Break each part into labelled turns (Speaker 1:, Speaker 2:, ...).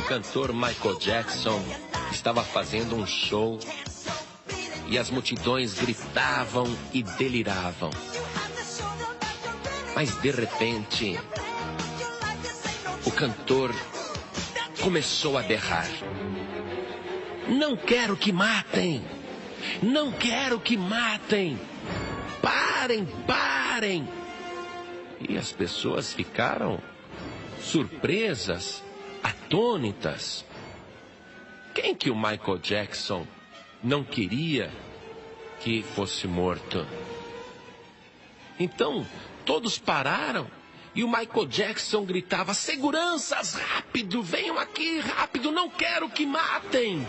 Speaker 1: cantor Michael Jackson estava fazendo um show e as multidões gritavam e deliravam. Mas de repente, o cantor começou a berrar: "Não quero que matem! Não quero que matem! Parem, parem!" E as pessoas ficaram surpresas, atônitas. Quem que o Michael Jackson não queria que fosse morto? Então, todos pararam e o Michael Jackson gritava: "Seguranças, rápido, venham aqui, rápido, não quero que matem!"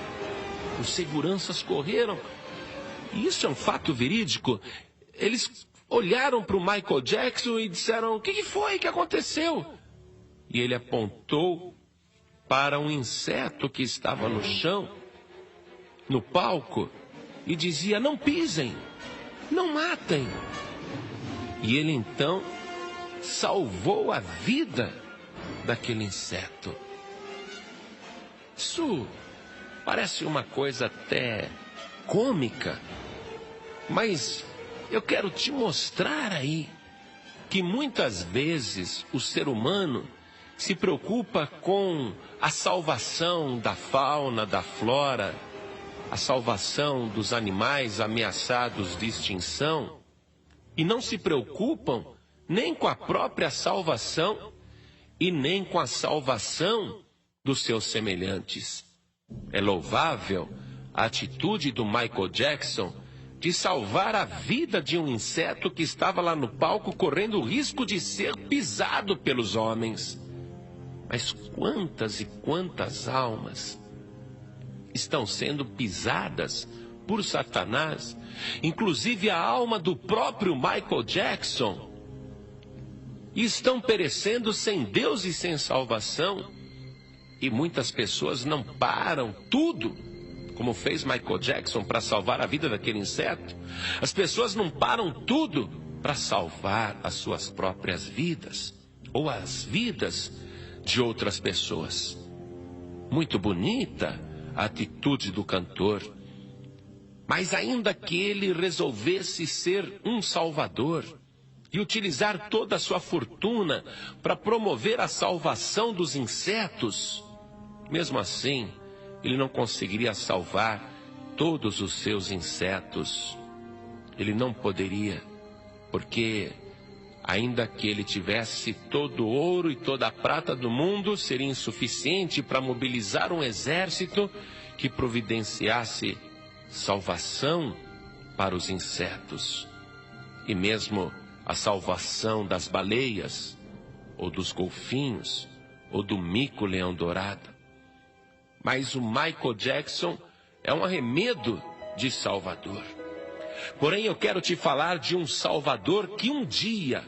Speaker 1: Os seguranças correram. E isso é um fato verídico. Eles olharam para o Michael Jackson e disseram: "O que foi? O que aconteceu?" E ele apontou para um inseto que estava no chão, no palco, e dizia: "Não pisem, não matem." E ele então salvou a vida daquele inseto. Isso parece uma coisa até cômica, mas eu quero te mostrar aí que muitas vezes o ser humano se preocupa com a salvação da fauna, da flora, a salvação dos animais ameaçados de extinção, e não se preocupam nem com a própria salvação e nem com a salvação dos seus semelhantes. É louvável a atitude do Michael Jackson de salvar a vida de um inseto que estava lá no palco correndo o risco de ser pisado pelos homens. Mas quantas e quantas almas estão sendo pisadas por Satanás, inclusive a alma do próprio Michael Jackson, e estão perecendo sem Deus e sem salvação. E muitas pessoas não param tudo, como fez Michael Jackson, para salvar a vida daquele inseto. As pessoas não param tudo para salvar as suas próprias vidas, ou as vidas de outras pessoas. Muito bonita a atitude do cantor, mas ainda que ele resolvesse ser um salvador e utilizar toda a sua fortuna para promover a salvação dos insetos, mesmo assim, ele não conseguiria salvar todos os seus insetos. Ele não poderia, porque ainda que ele tivesse todo o ouro e toda a prata do mundo, seria insuficiente para mobilizar um exército que providenciasse salvação para os insetos. E mesmo a salvação das baleias, ou dos golfinhos, ou do mico-leão-dourado. Mas o Michael Jackson é um arremedo de Salvador. Porém, eu quero te falar de um Salvador que um dia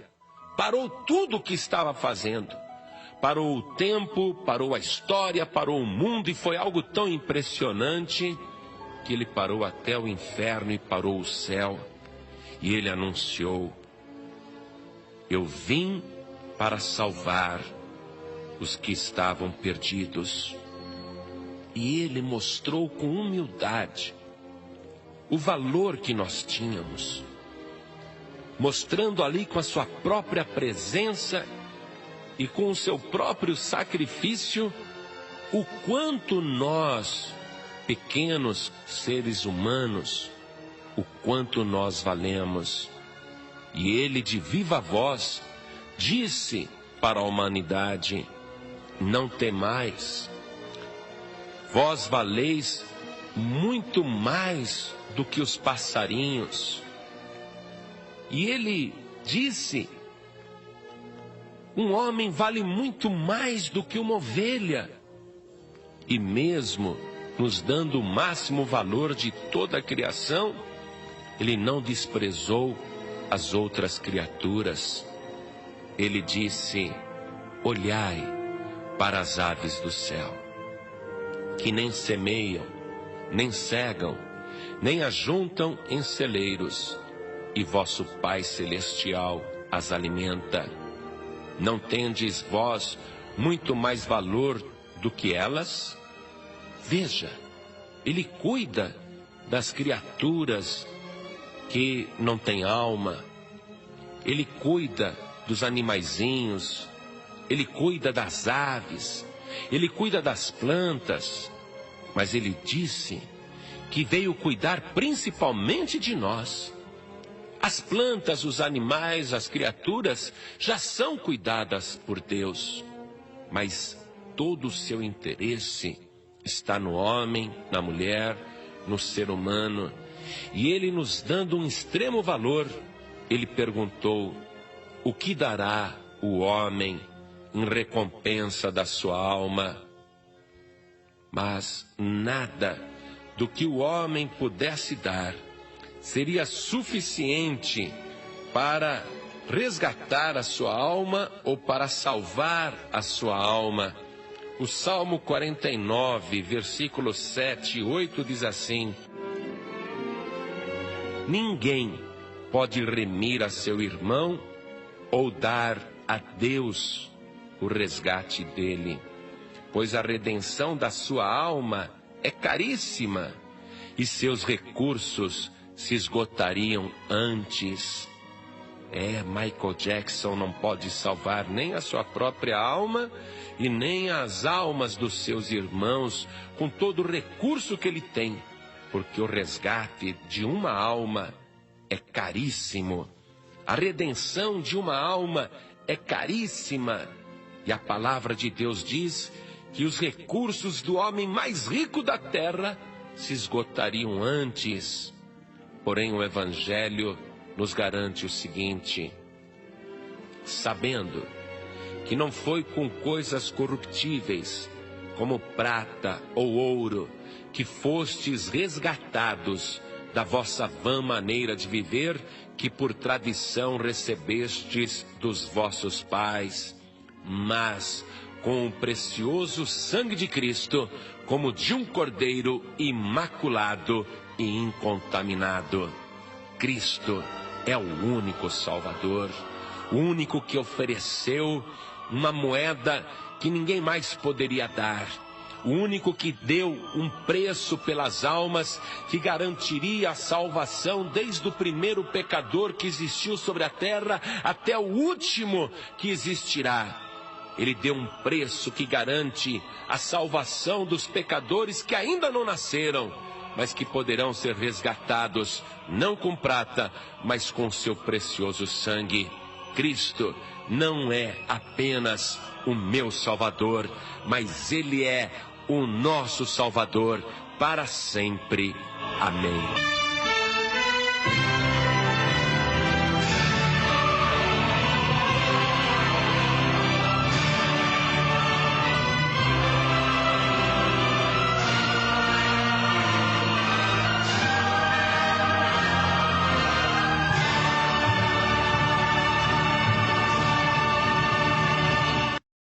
Speaker 1: parou tudo o que estava fazendo. Parou o tempo, parou a história, parou o mundo, e foi algo tão impressionante que ele parou até o inferno e parou o céu. E ele anunciou: "Eu vim para salvar os que estavam perdidos." E ele mostrou com humildade o valor que nós tínhamos, mostrando ali com a sua própria presença e com o seu próprio sacrifício o quanto nós, pequenos seres humanos, o quanto nós valemos. E ele, de viva voz, disse para a humanidade: "Não temais, vós valeis muito mais do que os passarinhos." E ele disse: "Um homem vale muito mais do que uma ovelha." E mesmo nos dando o máximo valor de toda a criação, ele não desprezou as outras criaturas. Ele disse: "Olhai para as aves do céu, que nem semeiam, nem cegam, nem ajuntam em celeiros, e vosso Pai Celestial as alimenta. Não tendes vós muito mais valor do que elas. Veja, Ele cuida das criaturas que não têm alma. Ele cuida dos animaizinhos. Ele cuida das aves. Ele cuida das plantas. Mas Ele disse que veio cuidar principalmente de nós. As plantas, os animais, as criaturas já são cuidadas por Deus. Mas todo o seu interesse está no homem, na mulher, no ser humano. E Ele nos dando um extremo valor, Ele perguntou: o que dará o homem em recompensa da sua alma? Mas nada do que o homem pudesse dar seria suficiente para resgatar a sua alma ou para salvar a sua alma. O Salmo 49, versículos 7 e 8 diz assim: ninguém pode remir a seu irmão ou dar a Deus o resgate dele, pois a redenção da sua alma é caríssima e seus recursos se esgotariam antes. Michael Jackson não pode salvar nem a sua própria alma e nem as almas dos seus irmãos com todo o recurso que ele tem, porque o resgate de uma alma é caríssimo. A redenção de uma alma é caríssima. E a palavra de Deus diz que os recursos do homem mais rico da terra se esgotariam antes. Porém, o Evangelho nos garante o seguinte: sabendo que não foi com coisas corruptíveis, como prata ou ouro, que fostes resgatados da vossa vã maneira de viver, que por tradição recebestes dos vossos pais, mas com o precioso sangue de Cristo, como de um cordeiro imaculado e incontaminado. Cristo é o único Salvador, o único que ofereceu uma moeda que ninguém mais poderia dar, o único que deu um preço pelas almas que garantiria a salvação desde o primeiro pecador que existiu sobre a terra até o último que existirá. Ele deu um preço que garante a salvação dos pecadores que ainda não nasceram, mas que poderão ser resgatados, não com prata, mas com seu precioso sangue. Cristo não é apenas o meu Salvador, mas Ele é o nosso Salvador para sempre. Amém.